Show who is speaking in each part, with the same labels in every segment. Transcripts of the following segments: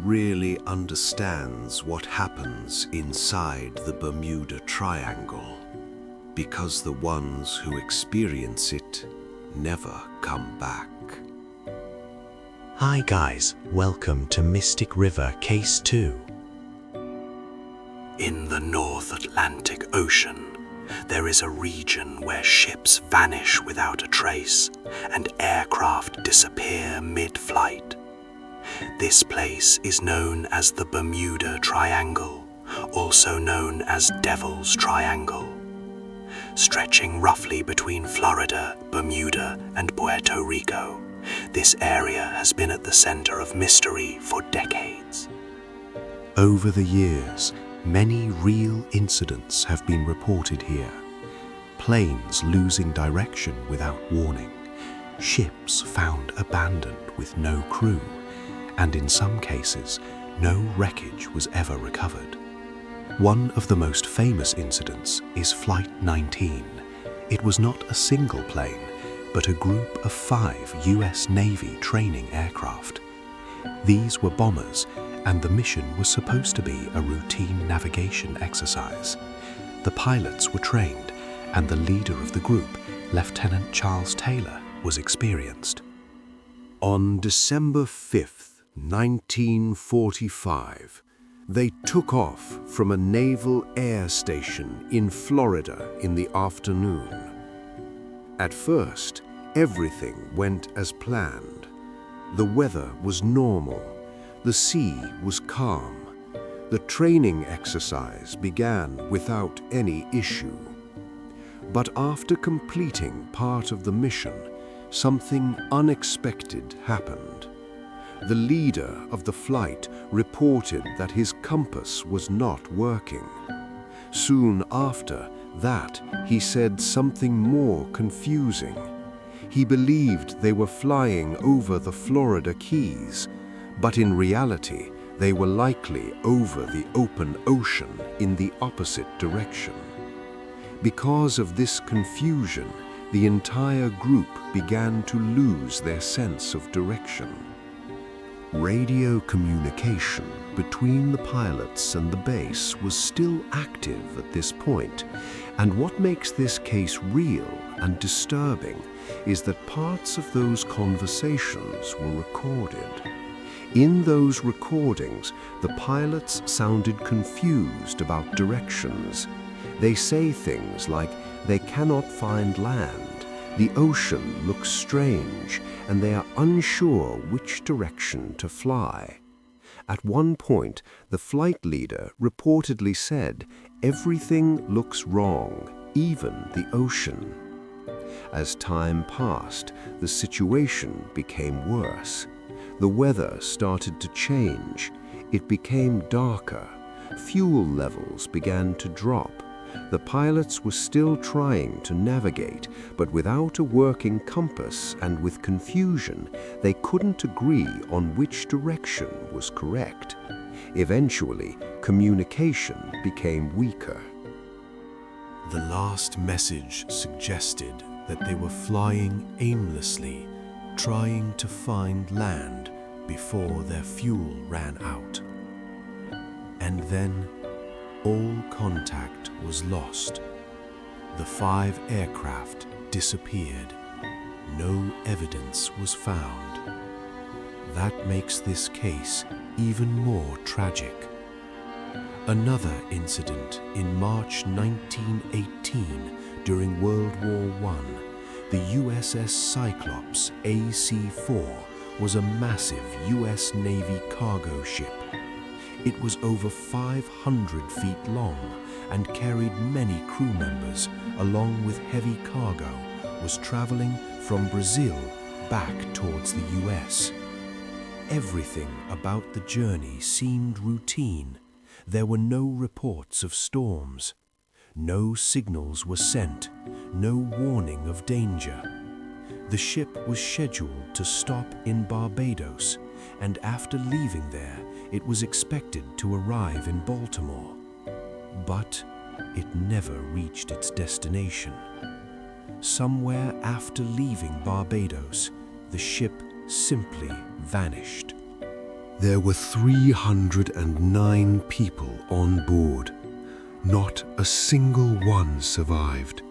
Speaker 1: really understands what happens inside the Bermuda Triangle, because the ones who experience it never come back.
Speaker 2: Hi guys, welcome to Mystic River Case 2.
Speaker 3: In the North Atlantic Ocean, there is a region where ships vanish without a trace and aircraft disappear mid-flight. This place is known as the Bermuda Triangle, also known as Devil's Triangle. Stretching roughly between Florida, Bermuda, and Puerto Rico, this area has been at the center of mystery for decades.
Speaker 2: Over the years, many real incidents have been reported here. Planes losing direction without warning, ships found abandoned with no crew, and in some cases, no wreckage was ever recovered. One of the most famous incidents is Flight 19. It was not a single plane, but a group of 5 US Navy training aircraft. These were bombers, and the mission was supposed to be a routine navigation exercise. The pilots were trained, and the leader of the group, Lieutenant Charles Taylor, was experienced.
Speaker 1: On December 5th, 1945, they took off from a naval air station in Florida in the afternoon. At first, everything went as planned. The weather was normal. The sea was calm. The training exercise began without any issue. But after completing part of the mission, something unexpected happened. The leader of the flight reported that his compass was not working. Soon after that, he said something more confusing. He believed they were flying over the Florida Keys, but in reality, they were likely over the open ocean in the opposite direction. Because of this confusion, the entire group began to lose their sense of direction. Radio communication between the pilots and the base was still active at this point, and what makes this case real and disturbing is that parts of those conversations were recorded. In those recordings, the pilots sounded confused about directions. They say things like, they cannot find land, the ocean looks strange, and they are unsure which direction to fly. At one point, the flight leader reportedly said, "Everything looks wrong, even the ocean." As time passed, the situation became worse. The weather started to change. It became darker. Fuel levels began to drop. The pilots were still trying to navigate, but without a working compass and with confusion, they couldn't agree on which direction was correct. Eventually, communication became weaker.
Speaker 2: The last message suggested that they were flying aimlessly, trying to find land before their fuel ran out. And then all contact was lost. The 5 aircraft disappeared. No evidence was found. That makes this case even more tragic. Another incident in March 1918 during World War I, the USS Cyclops AC-4 was a massive US Navy cargo ship. It was over 500 feet long and carried many crew members, along with heavy cargo, was traveling from Brazil back towards the US. Everything about the journey seemed routine. There were no reports of storms. No signals were sent, no warning of danger. The ship was scheduled to stop in Barbados, and after leaving there, it was expected to arrive in Baltimore. But it never reached its destination. Somewhere after leaving Barbados, the ship simply vanished.
Speaker 1: There were 309 people on board. Not a single one survived.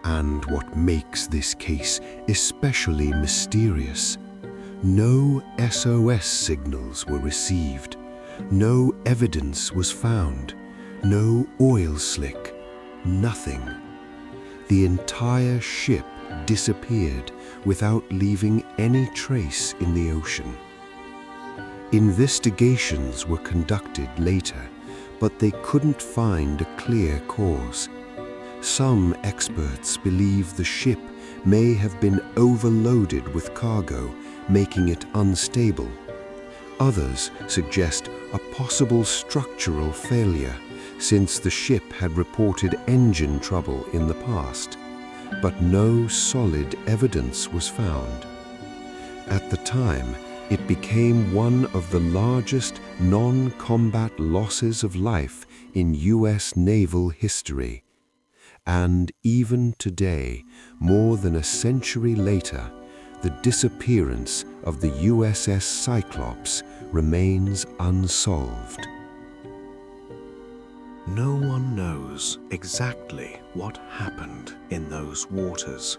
Speaker 1: And what makes this case especially mysterious, no SOS signals were received, no evidence was found, no oil slick, nothing. The entire ship disappeared without leaving any trace in the ocean. Investigations were conducted later, but they couldn't find a clear cause. Some experts believe the ship may have been overloaded with cargo, making it unstable. Others suggest a possible structural failure, since the ship had reported engine trouble in the past, but no solid evidence was found. At the time, it became one of the largest non-combat losses of life in U.S. naval history. And even today, more than a century later, the disappearance of the USS Cyclops remains unsolved.
Speaker 2: No one knows exactly what happened in those waters.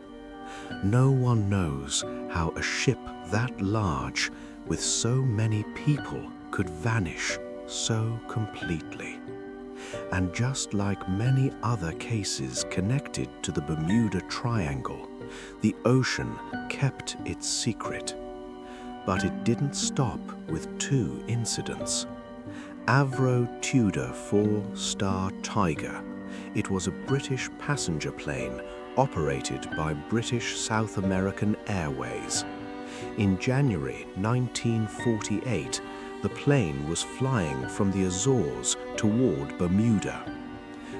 Speaker 2: No one knows how a ship that large, with so many people, could vanish so completely. And just like many other cases connected to the Bermuda Triangle, the ocean kept its secret. But it didn't stop with two incidents. Avro Tudor 4-star Tiger. It was a British passenger plane operated by British South American Airways. In January 1948, the plane was flying from the Azores toward Bermuda.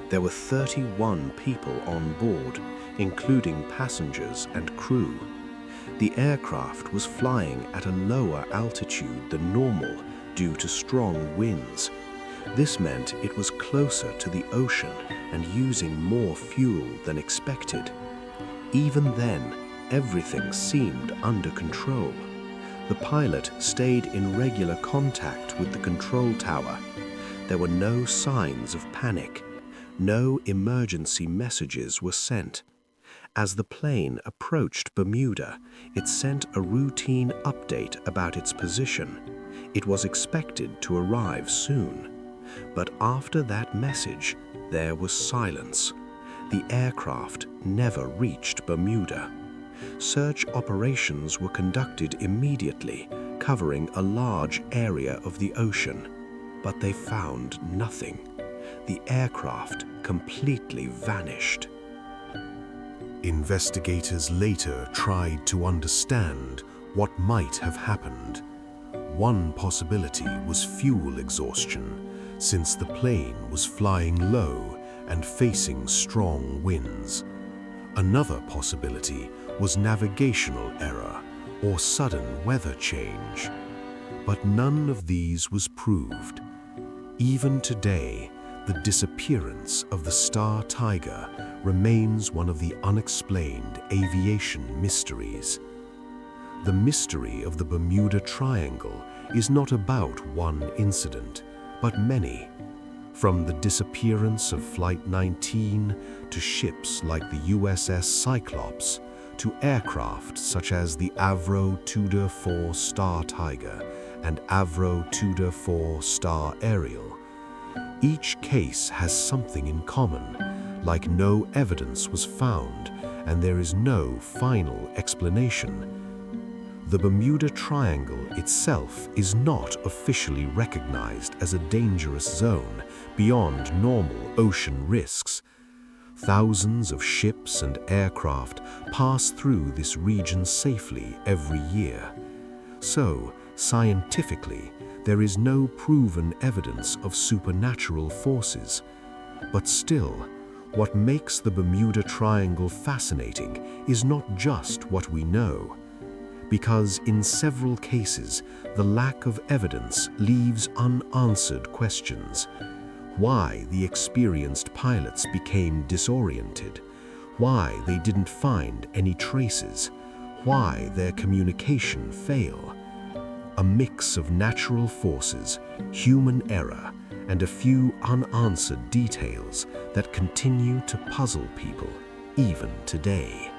Speaker 2: There were 31 people on board, including passengers and crew. The aircraft was flying at a lower altitude than normal due to strong winds. This meant it was closer to the ocean and using more fuel than expected. Even then, everything seemed under control. The pilot stayed in regular contact with the control tower. There were no signs of panic. No emergency messages were sent. As the plane approached Bermuda, it sent a routine update about its position. It was expected to arrive soon. But after that message, there was silence. The aircraft never reached Bermuda. Search operations were conducted immediately, covering a large area of the ocean. But they found nothing. The aircraft completely vanished.
Speaker 1: Investigators later tried to understand what might have happened. One possibility was fuel exhaustion, since the plane was flying low and facing strong winds. Another possibility was navigational error or sudden weather change. But none of these was proved. Even today, the disappearance of the Star Tiger remains one of the unexplained aviation mysteries. The mystery of the Bermuda Triangle is not about one incident, but many. From the disappearance of Flight 19 to ships like the USS Cyclops, to aircraft such as the Avro Tudor 4-star Tiger and Avro Tudor 4-star Ariel. Each case has something in common, like no evidence was found and there is no final explanation. The Bermuda Triangle itself is not officially recognized as a dangerous zone beyond normal ocean risks. Thousands of ships and aircraft pass through this region safely every year. So, scientifically, there is no proven evidence of supernatural forces. But still, what makes the Bermuda Triangle fascinating is not just what we know. Because in several cases, the lack of evidence leaves unanswered questions. Why the experienced pilots became disoriented, why they didn't find any traces, why their communication failed.
Speaker 2: a mix of natural forces, human error, and a few unanswered details that continue to puzzle people even today.